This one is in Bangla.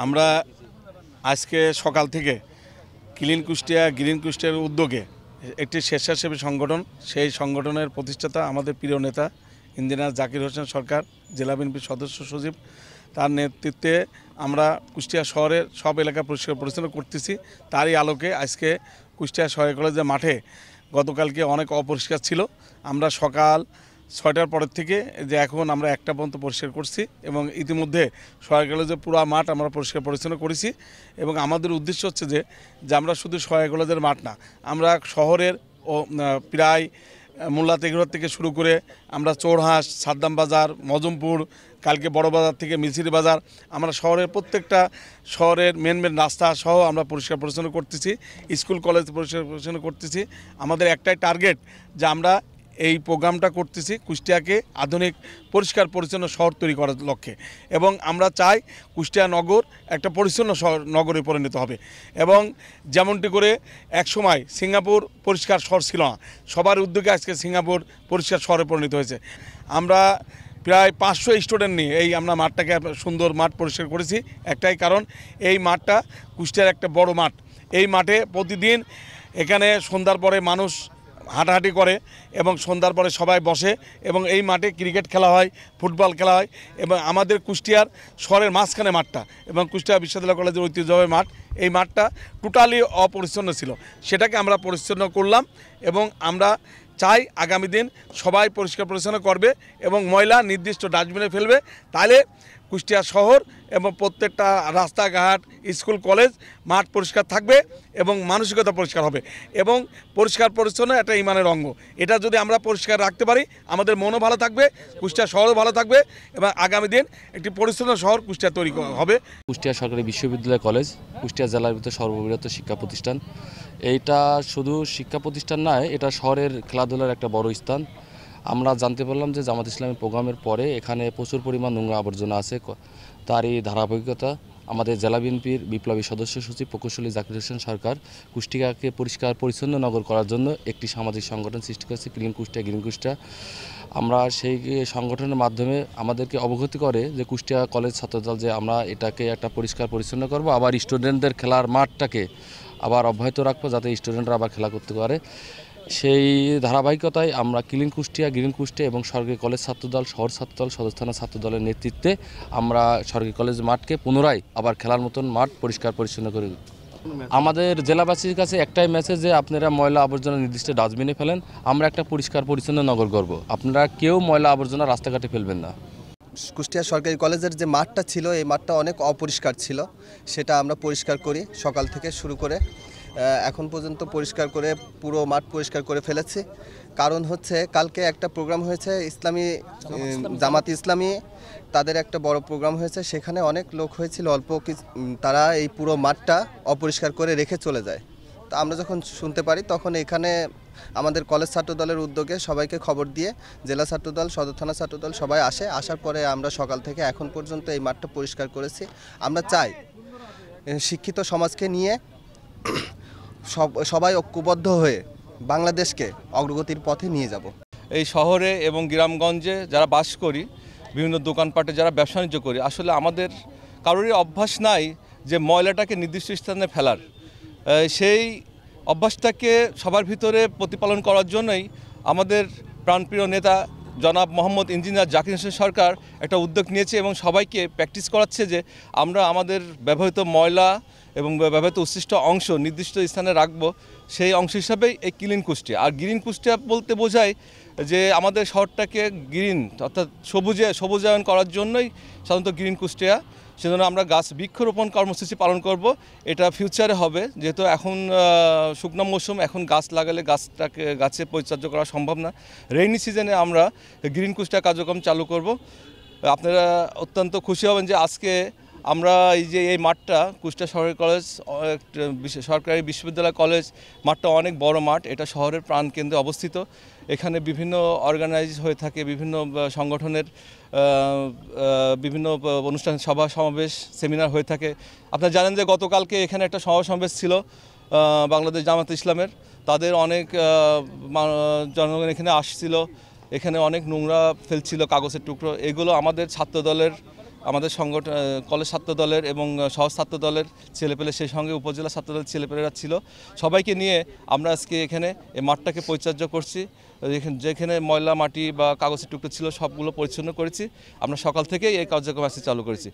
আমরা আজকে সকাল থেকে ক্লিন কুষ্টিয়া গ্রিন কুষ্টিয়ার উদ্যোগে একটি স্বেচ্ছাসেবী সংগঠন, সেই সংগঠনের প্রতিষ্ঠাতা আমাদের প্রিয় নেতা ইঞ্জিনিয়ার জাকির হোসেন সরকার, জেলা বিএনপির সদস্য সচিব, তার নেতৃত্বে আমরা কুষ্টিয়া শহরের সব এলাকা পরিষ্কার পরিচ্ছন্ন করতেছি। তারই আলোকে আজকে কুষ্টিয়া সরকারি কলেজের মাঠে গতকালকে অনেক অপরিষ্কার ছিল। আমরা সকাল 6টার পরের থেকে যে এখন আমরা 1টা পর্যন্ত পরিষ্কার করছি এবং ইতিমধ্যে সরকারি কলেজের পুরো মাঠ আমরা পরিষ্কার পরিচ্ছন্ন করেছি। এবং আমাদের উদ্দেশ্য হচ্ছে যে আমরা শুধু সরকারি কলেজের মাঠ না, আমরা শহরের ও প্রায় মোল্লা তেঘর থেকে শুরু করে আমরা চোরহাঁস, সাদ্দাম বাজার, মজমপুর, কালকে বড় বাজার থেকে মিছিল বাজার, আমরা শহরের প্রত্যেকটা শহরের মেন রাস্তা সহ আমরা পরিষ্কার পরিচ্ছন্ন করতেছি। স্কুল কলেজ পরিষ্কার পরিচ্ছন্ন করতেছি। আমাদের একটাই টার্গেট যে আমরা এই প্রোগ্রামটা করতেছি কুষ্টিয়াকে আধুনিক পরিষ্কার পরিচ্ছন্ন শহর তৈরি করার লক্ষ্যে। এবং আমরা চাই কুষ্টিয়া নগর একটা পরিচ্ছন্ন শহর নগরে পরিণত হবে। এবং যেমনটি করে একসময় সিঙ্গাপুর পরিষ্কার শহর ছিল না, সবার উদ্যোগে আজকে সিঙ্গাপুর পরিষ্কার শহরে পরিণত হয়েছে। আমরা প্রায় 500 স্টুডেন্ট নিয়ে এই আমরা মাঠটাকে সুন্দর মাঠ পরিষ্কার করেছি। একটাই কারণ, এই মাঠটা কুষ্টিয়ার একটা বড় মাঠ। এই মাঠে প্রতিদিন এখানে সন্ধ্যার পরে মানুষ হাঁটাহাঁটি করে এবং সন্ধ্যার পরে সবাই বসে এবং এই মাঠে ক্রিকেট খেলা হয়, ফুটবল খেলা হয়। এবং আমাদের কুষ্টিয়ার শহরের মাঝখানে মাঠটা এবং কুষ্টিয়া বিশ্ববিদ্যালয় কলেজের ঐতিহ্যবাহী মাঠ, এই মাঠটা টোটালি অপরিচ্ছন্ন ছিল, সেটাকে আমরা পরিচ্ছন্ন করলাম। এবং আমরা চাই আগামী দিন সবাই পরিষ্কার পরিচ্ছন্ন করবে এবং ময়লা নির্দিষ্ট ডাস্টবিনে ফেলবে, তাহলে কুষ্টিয়া শহর এবং প্রত্যেকটা রাস্তাঘাট, স্কুল কলেজ মাঠ পরিষ্কার থাকবে এবং মানসিকতা পরিষ্কার হবে। এবং পরিষ্কার পরিচ্ছন্ন একটা ইমানের অঙ্গ। এটা যদি আমরা পরিষ্কার রাখতে পারি, আমাদের মনও ভালো থাকবে, কুষ্টিয়া শহরও ভালো থাকবে এবং আগামী দিন একটি পরিচ্ছন্ন শহর কুষ্টিয়া তৈরি হবে। কুষ্টিয়া সরকারি বিশ্ববিদ্যালয় কলেজ কুষ্টিয়া জেলার ভিতরে সর্ববৃহৎ শিক্ষা প্রতিষ্ঠান। এইটা শুধু শিক্ষা প্রতিষ্ঠান নয়, এটা শহরের খেলাধুলার একটা বড় স্থান। আমরা জানতে পারলাম যে জামাত ইসলামী প্রোগ্রামের পরে এখানে প্রচুর পরিমাণ নোংরা আবর্জনা আছে। তারই ধারাবাহিকতা আমাদের জেলা বিএনপির বিপ্লবী সদস্য সচিব প্রকৌশলী জাকির হোসেন সরকার কুষ্টিয়াকে পরিষ্কার পরিচ্ছন্ন নগর করার জন্য একটি সামাজিক সংগঠন সৃষ্টি করেছে, ক্লিন কুষ্টিয়া গ্রিন কুষ্টিয়া। আমরা সেই সংগঠনের মাধ্যমে আমাদেরকে অবগতি করে যে কুষ্টিয়া কলেজ ছাত্রদল যে আমরা এটাকে একটা পরিষ্কার পরিচ্ছন্ন করব, আবার স্টুডেন্টদের খেলার মাঠটাকে আবার অব্যাহত রাখবো যাতে স্টুডেন্টরা আবার খেলা করতে পারে। সেই ধারাবাহিকতায় আমরা ক্লিন কুষ্টিয়া গ্রিন কুষ্টিয়া এবং সরকারি কলেজ ছাত্রদল, শহর ছাত্রদল, সদর থানা ছাত্রদলের নেতৃত্বে আমরা সরকারি কলেজ মাঠকে পুনরায় আবার খেলার মতন মাঠ পরিষ্কার পরিচ্ছন্ন করি। আমাদের জেলাবাসীর কাছে একটাই মেসেজ যে আপনারা ময়লা আবর্জনা নির্দিষ্ট ডাস্টবিনে ফেলেন, আমরা একটা পরিষ্কার পরিচ্ছন্ন নগর গড়ব। আপনারা কেউ ময়লা আবর্জনা রাস্তাঘাটে ফেলবেন না। কুষ্টিয়া সরকারি কলেজের যে মাঠটা ছিল, এই মাঠটা অনেক অপরিষ্কার ছিল, সেটা আমরা পরিষ্কার করি সকাল থেকে শুরু করে এখন পর্যন্ত পরিষ্কার করে পুরো মাঠ পরিষ্কার করে ফেলেছি। কারণ হচ্ছে কালকে একটা প্রোগ্রাম হয়েছে, জামাত ইসলামী তাদের একটা বড় প্রোগ্রাম হয়েছে, সেখানে অনেক লোক হয়েছিল, তারা এই পুরো মাঠটা অপরিষ্কার করে রেখে চলে যায়। তো আমরা যখন শুনতে পারি তখন এখানে আমাদের কলেজ ছাত্রদলের উদ্যোগে সবাইকে খবর দিয়ে জেলা ছাত্রদল, সদর থানা ছাত্রদল সবাই আসার পরে আমরা সকাল থেকে এখন পর্যন্ত এই মাঠটা পরিষ্কার করেছি। আমরা চাই শিক্ষিত সমাজকে নিয়ে সবাই ঐক্যবদ্ধ হয়ে বাংলাদেশকে অগ্রগতির পথে নিয়ে যাব। এই শহরে এবং গ্রামগঞ্জে যারা বাস করি, বিভিন্ন দোকানপাটে যারা ব্যবসা বাণিজ্য করি, আসলে আমাদের কারোরই অভ্যাস নাই যে ময়লাটাকে নির্দিষ্ট স্থানে ফেলার। সেই অভ্যাসটাকে সবার ভিতরে প্রতিপালন করার জন্যই আমাদের প্রাণপ্রিয় নেতা জনাব মোহাম্মদ ইঞ্জিনিয়ার জাকির হোসেন সরকার একটা উদ্যোগ নিয়েছে এবং সবাইকে প্র্যাকটিস করাচ্ছে যে আমরা আমাদের ব্যবহৃত ময়লা এবং ব্যবহৃত উচ্ছিষ্ট অংশ নির্দিষ্ট স্থানে রাখব। সেই অংশ হিসাবেই এই ক্লিন কুষ্টিয়া। আর গ্রিন কুষ্টিয়া বলতে বোঝায় যে আমাদের শহরটাকে গ্রিন অর্থাৎ সবুজায়ন করার জন্যই সাধারণত গ্রিন কুষ্টিয়া। সেজন্য আমরা বৃক্ষরোপণ কর্মসূচি পালন করব। এটা ফিউচারে হবে, যেহেতু এখন শুকনো মৌসুম, এখন গাছ লাগালে গাছের পরিচর্যা করা সম্ভব না। রেইনি সিজনে আমরা গ্রিন কুষ্টিয়া কার্যক্রম চালু করব। আপনারা অত্যন্ত খুশি হবেন যে আজকে আমরা এই মাঠটা কুষ্টিয়া সরকারি কলেজ, সরকারি বিশ্ববিদ্যালয় কলেজ মাঠটা অনেক বড় মাঠ, এটা শহরের প্রাণকেন্দ্রে অবস্থিত। এখানে বিভিন্ন অর্গানাইজ হয়ে থাকে, বিভিন্ন সংগঠনের বিভিন্ন অনুষ্ঠান, সভা সমাবেশ, সেমিনার হয়ে থাকে। আপনারা জানেন যে গতকালকে এখানে একটা সভা সমাবেশ ছিল বাংলাদেশ জামাত ইসলামের, তাদের অনেক জনগণ এখানে আসছিল। এখানে অনেক নোংরা ফেলছিল, কাগজের টুকরো, এগুলো আমাদের ছাত্রদলের আমাদের সংগঠন কলেজ ছাত্র দলের এবং সহ ছাত্র দলের ছেলেপেলে, সেই সঙ্গে উপজেলা ছাত্র দলের ছেলেপেলেরা ছিল। সবাইকে নিয়ে আমরা আজকে এখানে এই মাঠটাকে পরিচর্যা করছি। যেখানে ময়লা মাটি বা কাগজের টুকরো ছিল সবগুলো পরিচ্ছন্ন করেছি। আমরা সকাল থেকেই এই কার্যক্রম আজকে চালু করেছি।